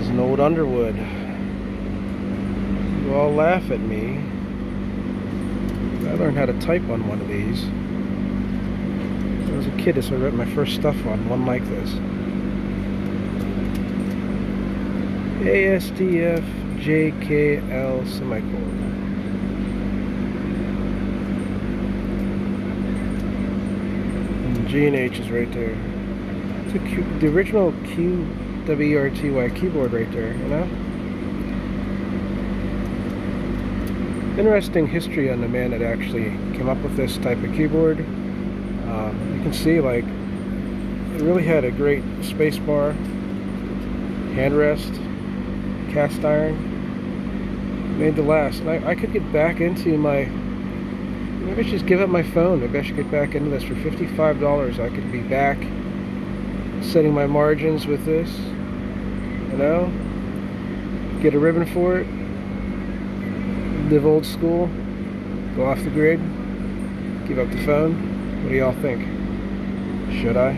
is an old Underwood. You all laugh at me. I learned how to type on one of these. When I was a kid, so I wrote my first stuff on one like this. ASDFJKL semicolon. And G and H is right there. It's the original QWERTY keyboard right there, you know? Interesting history on the man that actually came up with this type of keyboard. You can see, like, it really had a great space bar, handrest, cast iron, made to last. And I could get back into maybe I should just give up my phone. Maybe I should get back into this for $55. I could be back setting my margins with this, you know, get a ribbon for it, live old school, go off the grid, give up the phone. What do y'all think? Should I?